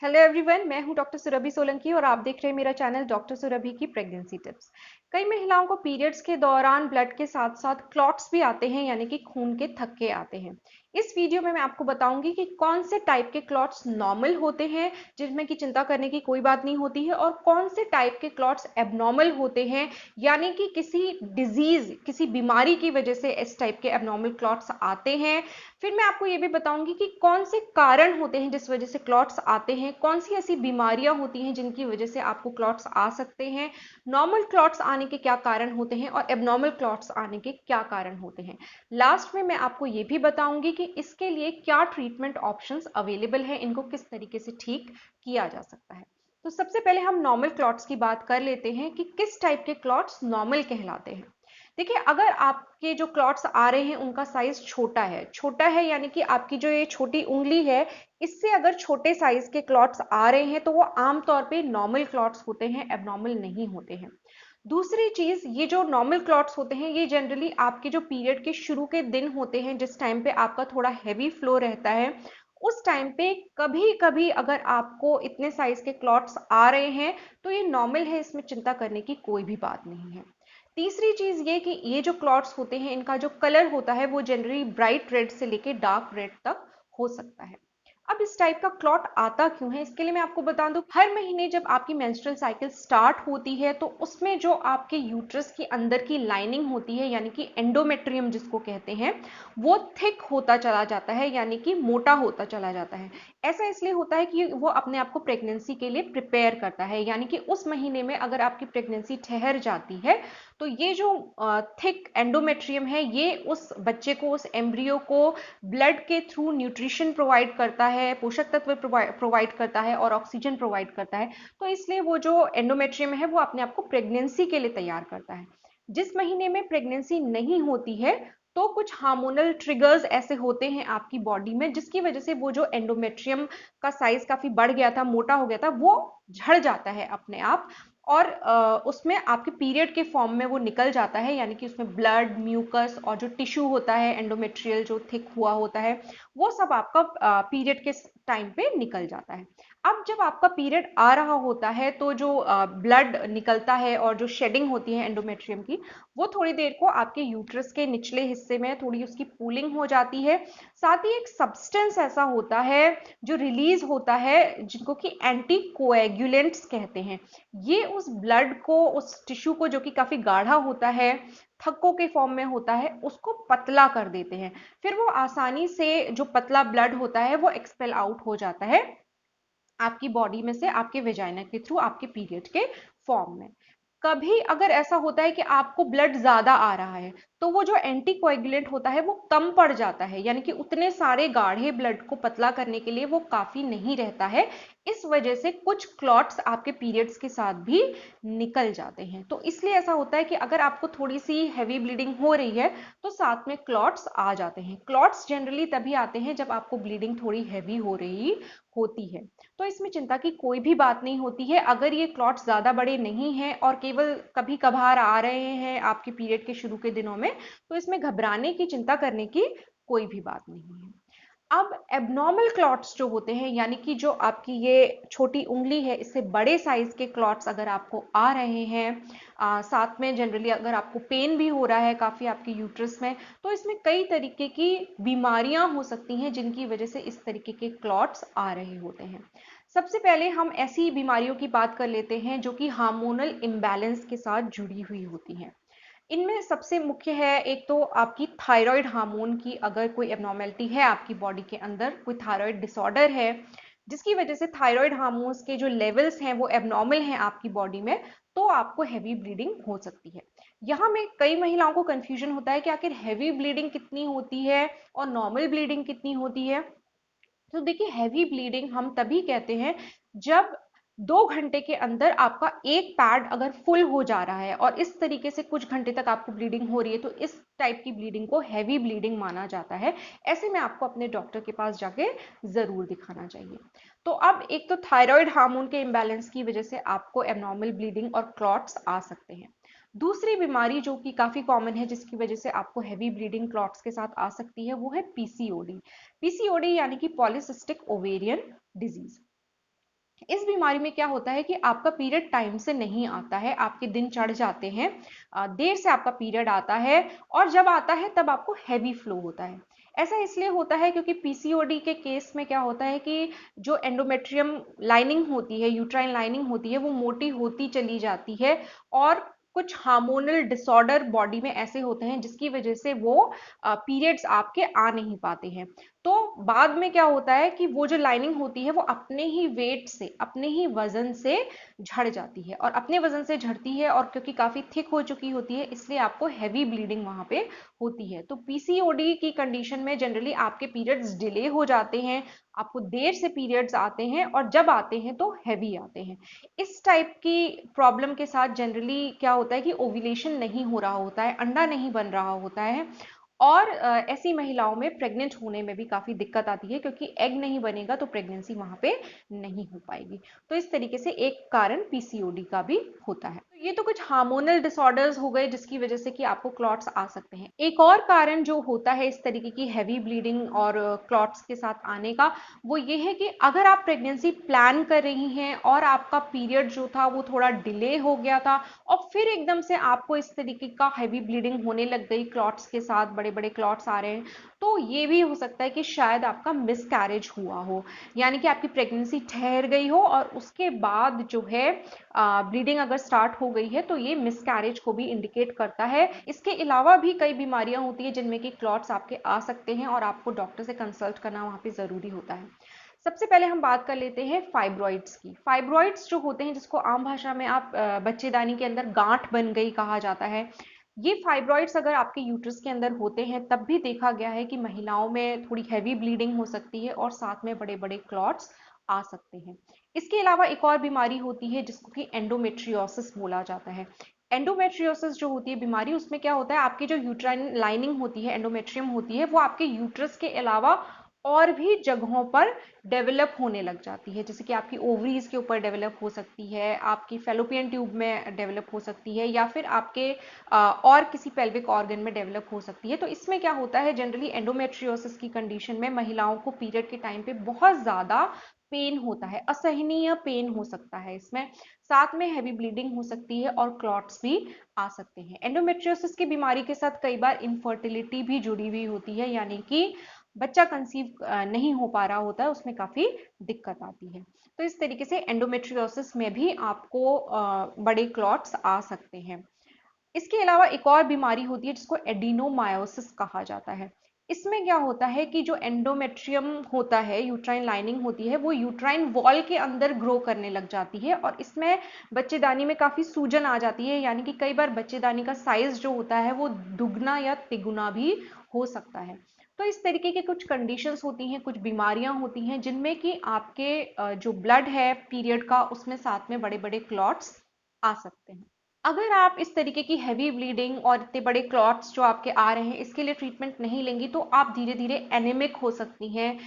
Hello everyone, मैं हूं doctor Surabhi Solanki और आप देख रहे हैं मेरा चैनल डॉक्टर सुरभि की प्रेगनेंसी टिप्स। कई महिलाओं को पीरियड्स के दौरान ब्लड के साथ साथ क्लॉट्स भी आते हैं, यानी कि खून के थक्के आते हैं। इस वीडियो में मैं आपको बताऊंगी कि कौन से टाइप के क्लॉट्स नॉर्मल होते हैं, जिनमें की चिंता करने की कोई बात नहीं होती है, और कौन से टाइप के क्लॉट्स एबनॉर्मल होते हैं, यानी कि किसी डिजीज, किसी बीमारी की वजह से इस टाइप के एबनॉर्मल क्लॉट्स आते हैं। फिर मैं आपको ये भी बताऊंगी कि कौन से कारण होते हैं जिस वजह से क्लॉट्स आते हैं, कौन सी ऐसी बीमारियां होती हैं जिनकी वजह से आपको क्लॉट्स आ सकते हैं, नॉर्मल क्लॉट्स आने के क्या कारण होते हैं और एबनॉर्मल क्लॉट्स आने के क्या कारण होते हैं। लास्ट में मैं आपको ये भी बताऊंगी कि इसके लिए क्या ट्रीटमेंट ऑप्शंस अवेलेबल हैं, इनको किस तरीके से ठीक किया जा सकता है। तो सबसे पहले हम नॉर्मल क्लॉट्स की बात कर लेते हैं कि किस टाइप के क्लॉट्स नॉर्मल कहलाते हैं। देखिए, अगर आपके जो क्लॉट्स आ रहे हैं उनका साइज छोटा है यानी कि आपकी जो ये छोटी उंगली है, इससे अगर छोटे साइज के क्लॉट्स आ रहे हैं तो वो आमतौर पे नॉर्मल क्लॉट्स होते हैं, एबनॉर्मल नहीं होते हैं। दूसरी चीज, ये जो नॉर्मल क्लॉट्स होते हैं ये जनरली आपके जो पीरियड के शुरू के दिन होते हैं, जिस टाइम पे आपका थोड़ा हैवी फ्लो रहता है, उस टाइम पे कभी कभी अगर आपको इतने साइज के क्लॉट्स आ रहे हैं तो ये नॉर्मल है, इसमें चिंता करने की कोई भी बात नहीं है। तीसरी चीज ये कि ये जो क्लॉट्स होते हैं इनका जो कलर होता है वो जनरली ब्राइट रेड से लेके डार्क रेड तक हो सकता है। अब इस टाइप का क्लॉट आता क्यों है, इसके लिए मैं आपको बता दूं, हर महीने जब आपकी मेंस्ट्रुअल साइकिल स्टार्ट होती है तो उसमें जो आपके यूट्रस की अंदर की लाइनिंग होती है, यानी कि एंडोमेट्रियम जिसको कहते हैं, वो थिक होता चला जाता है, यानी कि मोटा होता चला जाता है। ऐसा इसलिए होता है कि वो अपने आप को प्रेगनेंसी के लिए प्रिपेयर करता है, यानी कि उस महीने में अगर आपकी प्रेगनेंसी ठहर जाती है तो ये जो थिक एंडोमेट्रियम है ये उस बच्चे को, उस एम्ब्रियो को ब्लड के थ्रू न्यूट्रिशन प्रोवाइड करता है, पोषक तत्व प्रोवाइड करता है और ऑक्सीजन प्रोवाइड करता है। तो इसलिए वो जो एंडोमेट्रियम है वो अपने आप को प्रेगनेंसी के लिए तैयार करता है। जिस महीने में प्रेगनेंसी नहीं होती है तो कुछ हार्मोनल ट्रिगर्स ऐसे होते हैं आपकी बॉडी में जिसकी वजह से वो जो एंडोमेट्रियम का साइज काफी बढ़ गया था, मोटा हो गया था, वो झड़ जाता है अपने आप, और उसमें आपके पीरियड के फॉर्म में वो निकल जाता है, यानी कि उसमें ब्लड, म्यूकस और जो टिश्यू होता है एंडोमेट्रियल जो थिक हुआ होता है, वो सब आपका पीरियड के टाइम पे निकल जाता है। अब जब आपका पीरियड आ रहा होता है तो जो ब्लड निकलता है और जो शेडिंग होती है एंडोमेट्रियम की, वो थोड़ी देर को आपके यूट्रस के निचले हिस्से में थोड़ी उसकी पूलिंग हो जाती है। साथ ही एक सब्सटेंस ऐसा होता है जो रिलीज होता है, जिनको कि एंटी कोएगुलेंट्स कहते हैं। ये उस ब्लड को, उस टिश्यू को जो कि काफी गाढ़ा होता है, थक्कों के फॉर्म में होता है, उसको पतला कर देते हैं। फिर वो आसानी से जो पतला ब्लड होता है वो एक्सपेल आउट हो जाता है आपकी बॉडी में से, आपके वेजाइना के थ्रू, आपके पीरियड के फॉर्म में। कभी अगर ऐसा होता है कि आपको ब्लड ज्यादा आ रहा है तो वो जो एंटीकोएगुलेंट होता है वो कम पड़ जाता है, यानी कि उतने सारे गाढ़े ब्लड को पतला करने के लिए वो काफी नहीं रहता है। इस वजह से कुछ क्लॉट्स आपके पीरियड्स के साथ भी निकल जाते हैं। तो इसलिए ऐसा होता है कि अगर आपको थोड़ी सी हैवी ब्लीडिंग हो रही है तो साथ में क्लॉट्स आ जाते हैं। क्लॉट्स जनरली तभी आते हैं जब आपको ब्लीडिंग थोड़ी हैवी हो रही होती है। तो इसमें चिंता की कोई भी बात नहीं होती है। अगर ये क्लॉट्स ज़्यादा बड़े नहीं हैं और केवल कभी कभार आ रहे हैं आपके पीरियड के शुरू के दिनों में, तो इसमें घबराने की, चिंता करने की कोई भी बात नहीं है। अब एबनॉर्मल क्लॉट्स जो होते हैं, यानी कि जो आपकी ये छोटी उंगली है इससे बड़े साइज के क्लॉट्स अगर आपको आ रहे हैं, साथ में जनरली अगर आपको पेन भी हो रहा है काफी आपके यूट्रस में, तो इसमें कई तरीके की बीमारियां हो सकती हैं जिनकी वजह से इस तरीके के क्लॉट्स आ रहे होते हैं। सबसे पहले हम ऐसी बीमारियों की बात कर लेते हैं जो कि हार्मोनल इम्बैलेंस के साथ जुड़ी हुई होती हैं। इनमें सबसे मुख्य है, एक तो आपकी थायराइड हार्मोन की अगर कोई एबनॉर्मेलिटी है आपकी बॉडी के अंदर, कोई थायराइड डिसऑर्डर है जिसकी वजह से थायराइड हार्मोन्स के जो लेवल्स हैं वो एबनॉर्मल हैं आपकी बॉडी में, तो आपको हैवी ब्लीडिंग हो सकती है। यहाँ में कई महिलाओं को कंफ्यूजन होता है कि आखिर हैवी ब्लीडिंग कितनी होती है और नॉर्मल ब्लीडिंग कितनी होती है। तो देखिए, हैवी ब्लीडिंग हम तभी कहते हैं जब 2 घंटे के अंदर आपका एक पैड अगर फुल हो जा रहा है और इस तरीके से कुछ घंटे तक आपको ब्लीडिंग हो रही है, तो इस टाइप की ब्लीडिंग को हैवी ब्लीडिंग माना जाता है। ऐसे में आपको अपने डॉक्टर के पास जाके जरूर दिखाना चाहिए। तो अब एक तो थायराइड हार्मोन के इम्बैलेंस की वजह से आपको एबनॉर्मल ब्लीडिंग और क्लॉट्स आ सकते हैं। दूसरी बीमारी जो कि काफी कॉमन है जिसकी वजह से आपको हैवी ब्लीडिंग क्लॉट्स के साथ आ सकती है, वो है पीसीओडी। पीसीओडी यानी कि पॉलिसिस्टिक ओवेरियन डिजीज। इस बीमारी में क्या होता है कि आपका पीरियड टाइम से नहीं आता है, आपके दिन चढ़ जाते हैं, देर से आपका पीरियड आता है, और जब आता है तब आपको हैवी फ्लो होता है। ऐसा इसलिए होता है क्योंकि पीसीओडी के केस में क्या होता है कि जो एंडोमेट्रियम लाइनिंग होती है, यूट्राइन लाइनिंग होती है, वो मोटी होती चली जाती है, और कुछ हार्मोनल डिसऑर्डर बॉडी में ऐसे होते हैं जिसकी वजह से वो पीरियड्स आपके आ नहीं पाते हैं। तो बाद में क्या होता है कि वो जो लाइनिंग होती है वो अपने ही वेट से, अपने ही वजन से झड़ जाती है, और अपने वजन से झड़ती है, और क्योंकि काफी थिक हो चुकी होती है इसलिए आपको हैवी ब्लीडिंग वहां पे होती है। तो पीसीओडी की कंडीशन में जनरली आपके पीरियड्स डिले हो जाते हैं, आपको देर से पीरियड्स आते हैं, और जब आते हैं तो हैवी आते हैं। इस टाइप की प्रॉब्लम के साथ जनरली क्या होता है कि ओव्यूलेशन नहीं हो रहा होता है, अंडा नहीं बन रहा होता है, और ऐसी महिलाओं में प्रेग्नेंट होने में भी काफ़ी दिक्कत आती है, क्योंकि एग नहीं बनेगा तो प्रेगनेंसी वहाँ पे नहीं हो पाएगी। तो इस तरीके से एक कारण पीसीओडी का भी होता है। तो ये तो कुछ हार्मोनल डिसऑर्डर्स हो गए जिसकी वजह से कि आपको क्लॉट्स आ सकते हैं। एक और कारण जो होता है इस तरीके की हैवी ब्लीडिंग और क्लॉट्स के साथ आने का, वो ये है कि अगर आप प्रेगनेंसी प्लान कर रही हैं और आपका पीरियड जो था वो थोड़ा डिले हो गया था, और फिर एकदम से आपको इस तरीके का हैवी ब्लीडिंग होने लग गई, क्लॉट्स के साथ बड़े बड़े क्लॉट्स आ रहे हैं, तो ये भी हो सकता है कि शायद आपका मिसकैरेज हुआ हो, यानी कि आपकी प्रेगनेंसी ठहर गई हो और उसके बाद जो है ब्लीडिंग अगर स्टार्ट हो गई है, तो ये मिसकैरेज को भी इंडिकेट करता है। इसके अलावा भी कई बीमारियां होती है जिनमें कि क्लॉट्स आपके आ सकते हैं, और आपको डॉक्टर से कंसल्ट करना वहाँ पे ज़रूरी होता है। सबसे पहले हम बात कर लेते हैं फाइब्रॉइड्स की। फाइब्रॉइड्स जो होते हैं, जिसको आम भाषा में आप बच्चेदानी के अंदर गांठ बन गई कहा जाता है, ये फाइब्रॉइड्स अगर आपके यूट्रस के अंदर होते हैं तब भी देखा गया है कि महिलाओं में थोड़ी हैवी ब्लीडिंग हो सकती है और साथ में बड़े बड़े क्लॉट्स आ सकते हैं। इसके अलावा एक और बीमारी होती है जिसको कि एंडोमेट्रियोसिस बोला जाता है। एंडोमेट्रियोसिस जो होती है बीमारी, उसमें क्या होता है, आपकी जो यूट्राइन लाइनिंग होती है, एंडोमेट्रियम होती है, वो आपके यूट्रस के अलावा और भी जगहों पर डेवलप होने लग जाती है, जैसे कि आपकी ओवरीज के ऊपर डेवलप हो सकती है, आपकी फेलोपियन ट्यूब में डेवलप हो सकती है, या फिर आपके और किसी पेल्विक ऑर्गन में डेवलप हो सकती है। तो इसमें क्या होता है, जनरली एंडोमेट्रियोसिस की कंडीशन में महिलाओं को पीरियड के टाइम पे बहुत ज़्यादा पेन होता है, असहनीय पेन हो सकता है इसमें, साथ में हैवी ब्लीडिंग हो सकती है, और क्लॉट्स भी आ सकते हैं। एंडोमेट्रियोसिस की बीमारी के साथ कई बार इनफर्टिलिटी भी जुड़ी हुई होती है, यानी कि बच्चा कंसीव नहीं हो पा रहा होता है, उसमें काफ़ी दिक्कत आती है। तो इस तरीके से एंडोमेट्रियोसिस में भी आपको बड़े क्लॉट्स आ सकते हैं। इसके अलावा एक और बीमारी होती है जिसको एडिनोमायोसिस कहा जाता है। इसमें क्या होता है कि जो एंडोमेट्रियम होता है, यूट्राइन लाइनिंग होती है, वो यूट्राइन वॉल के अंदर ग्रो करने लग जाती है, और इसमें बच्चेदानी में काफ़ी सूजन आ जाती है, यानी कि कई बार बच्चेदानी का साइज जो होता है वो दुगना या तिगुना भी हो सकता है। तो इस तरीके की कुछ कंडीशंस होती हैं, कुछ बीमारियां होती हैं जिनमें कि आपके जो ब्लड है पीरियड का, उसमें साथ में बड़े बड़े क्लॉट्स आ सकते हैं। अगर आप इस तरीके की हैवी ब्लीडिंग और इतने बड़े क्लॉट्स जो आपके आ रहे हैं इसके लिए ट्रीटमेंट नहीं लेंगी, तो आप धीरे धीरे एनेमिक हो सकती हैं,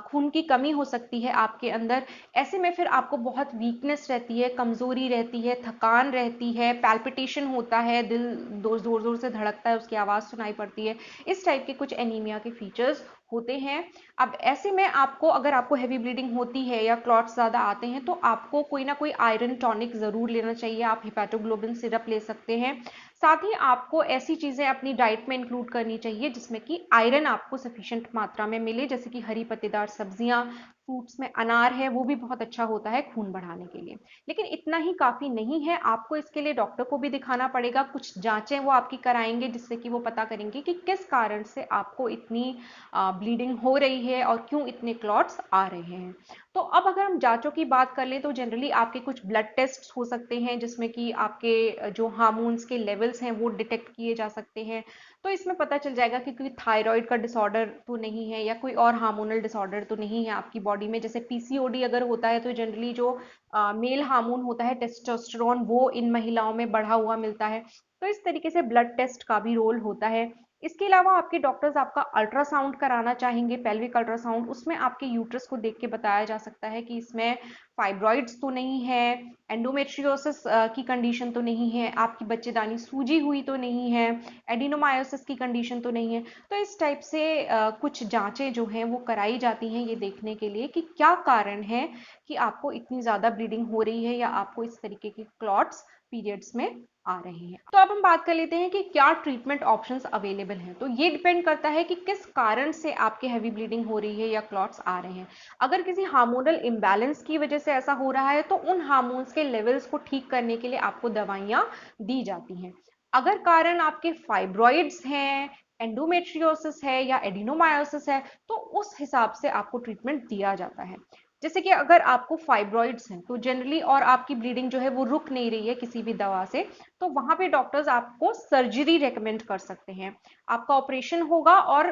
खून की कमी हो सकती है आपके अंदर। ऐसे में फिर आपको बहुत वीकनेस रहती है, कमजोरी रहती है, थकान रहती है, पैल्पिटेशन होता है, दिल जोर जोर से धड़कता है, उसकी आवाज़ सुनाई पड़ती है। इस टाइप के कुछ एनीमिया के फीचर्स होते हैं। अब ऐसे में आपको, अगर आपको हैवी ब्लीडिंग होती है या क्लॉट्स ज़्यादा आते हैं, तो आपको कोई ना कोई आयरन टॉनिक ज़रूर लेना चाहिए। आप हिपैटोग्लोबिन सिरप ले सकते हैं। साथ ही आपको ऐसी चीज़ें अपनी डाइट में इंक्लूड करनी चाहिए जिसमें कि आयरन आपको सफिशिएंट मात्रा में मिले, जैसे कि हरी पत्तेदार सब्जियां, फ्रूट्स में अनार है, वो भी बहुत अच्छा होता है खून बढ़ाने के लिए। लेकिन इतना ही काफ़ी नहीं है, आपको इसके लिए डॉक्टर को भी दिखाना पड़ेगा। कुछ जांचें वो आपकी कराएंगे जिससे कि वो पता करेंगे कि किस कारण से आपको इतनी ब्लीडिंग हो रही है और क्यों इतने क्लॉट्स आ रहे हैं। तो अब अगर हम जांचों की बात कर लें, तो जनरली आपके कुछ ब्लड टेस्ट हो सकते हैं जिसमें कि आपके जो हार्मोन्स के लेवल्स हैं वो डिटेक्ट किए जा सकते हैं। तो इसमें पता चल जाएगा कि कोई थायराइड का डिसऑर्डर तो नहीं है, या कोई और हार्मोनल डिसऑर्डर तो नहीं है आपकी बॉडी में। जैसे पीसीओडी अगर होता है तो जनरली जो मेल हार्मोन होता है टेस्टोस्टेरोन, वो इन महिलाओं में बढ़ा हुआ मिलता है। तो इस तरीके से ब्लड टेस्ट का भी रोल होता है। इसके अलावा आपके डॉक्टर्स आपका अल्ट्रासाउंड कराना चाहेंगे, पेल्विक अल्ट्रासाउंड। उसमें आपके यूट्रस को देख के बताया जा सकता है कि इसमें फाइब्रॉइड्स तो नहीं है, एंडोमेट्रियोसिस की कंडीशन तो नहीं है, आपकी बच्चेदानी सूजी हुई तो नहीं है, एडिनोमायोसिस की कंडीशन तो नहीं है। तो इस टाइप से कुछ जांचें जो हैं वो कराई जाती हैं ये देखने के लिए कि क्या कारण है कि आपको इतनी ज़्यादा ब्लीडिंग हो रही है या आपको इस तरीके के क्लॉट्स पीरियड्स में आ रहे हैं। तो अब हम बात कर लेते हैं कि क्या ट्रीटमेंट ऑप्शंस अवेलेबल हैं। तो ये डिपेंड करता है कि किस कारण से आपके हैवी ब्लीडिंग हो रही है या क्लॉट्स आ रहे हैं। अगर किसी हार्मोनल इम्बैलेंस की वजह से ऐसा हो रहा है तो उन हार्मोन्स के लेवल्स को ठीक करने के लिए आपको दवाइयां दी जाती हैं। अगर कारण आपके फाइब्रॉइड्स हैं, एंडोमेट्रियोसिस है या एडिनोमायोसिस है, तो उस हिसाब से आपको ट्रीटमेंट दिया जाता है। जैसे कि अगर आपको फाइब्रॉइड्स हैं तो जनरली और आपकी ब्लीडिंग जो है वो रुक नहीं रही है किसी भी दवा से, तो वहां पे डॉक्टर्स आपको सर्जरी रेकमेंड कर सकते हैं। आपका ऑपरेशन होगा और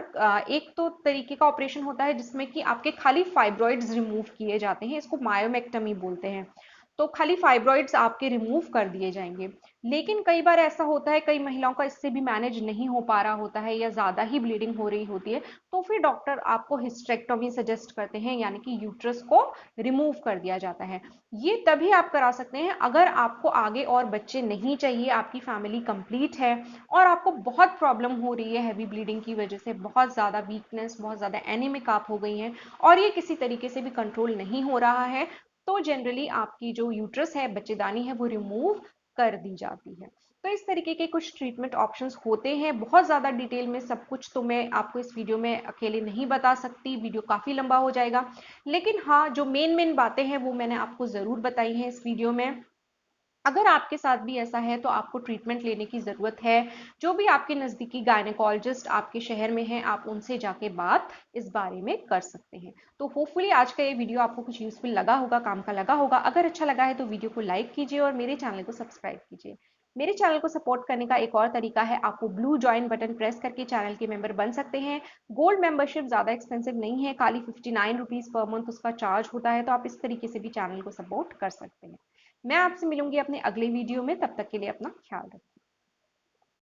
एक तो तरीके का ऑपरेशन होता है जिसमें कि आपके खाली फाइब्रॉइड्स रिमूव किए जाते हैं, इसको मायोमेक्टमी बोलते हैं। तो खाली फाइब्रॉइड्स आपके रिमूव कर दिए जाएंगे। लेकिन कई बार ऐसा होता है, कई महिलाओं का इससे भी मैनेज नहीं हो पा रहा होता है या ज्यादा ही ब्लीडिंग हो रही होती है, तो फिर डॉक्टर आपको हिस्टेरेक्टोमी सजेस्ट करते हैं, यानी कि यूट्रस को रिमूव कर दिया जाता है। ये तभी आप करा सकते हैं अगर आपको आगे और बच्चे नहीं चाहिए, आपकी फैमिली कंप्लीट है और आपको बहुत प्रॉब्लम हो रही है हैवी ब्लीडिंग की वजह से, बहुत ज़्यादा वीकनेस, बहुत ज़्यादा एनीमिक आप हो गई हैं और ये किसी तरीके से भी कंट्रोल नहीं हो रहा है, तो जनरली आपकी जो यूट्रस है, बच्चेदानी है, वो रिमूव कर दी जाती है। तो इस तरीके के कुछ ट्रीटमेंट ऑप्शंस होते हैं। बहुत ज़्यादा डिटेल में सब कुछ तो मैं आपको इस वीडियो में अकेले नहीं बता सकती, वीडियो काफ़ी लंबा हो जाएगा। लेकिन हाँ, जो मेन मेन बातें हैं वो मैंने आपको ज़रूर बताई हैं इस वीडियो में। अगर आपके साथ भी ऐसा है तो आपको ट्रीटमेंट लेने की ज़रूरत है। जो भी आपके नज़दीकी गायनेकोलॉजिस्ट आपके शहर में हैं, आप उनसे जाके बात इस बारे में कर सकते हैं। तो होपफुली आज का ये वीडियो आपको कुछ यूज़फुल लगा होगा, काम का लगा होगा। अगर अच्छा लगा है तो वीडियो को लाइक कीजिए और मेरे चैनल को सब्सक्राइब कीजिए। मेरे चैनल को सपोर्ट करने का एक और तरीका है, आपको ब्लू ज्वाइन बटन प्रेस करके चैनल के मेंबर बन सकते हैं। गोल्ड मेंबरशिप ज़्यादा एक्सपेंसिव नहीं है, खाली 59 रुपीज़ पर मंथ उसका चार्ज होता है, तो आप इस तरीके से भी चैनल को सपोर्ट कर सकते हैं। मैं आपसे मिलूंगी अपने अगले वीडियो में, तब तक के लिए अपना ख्याल रखिए।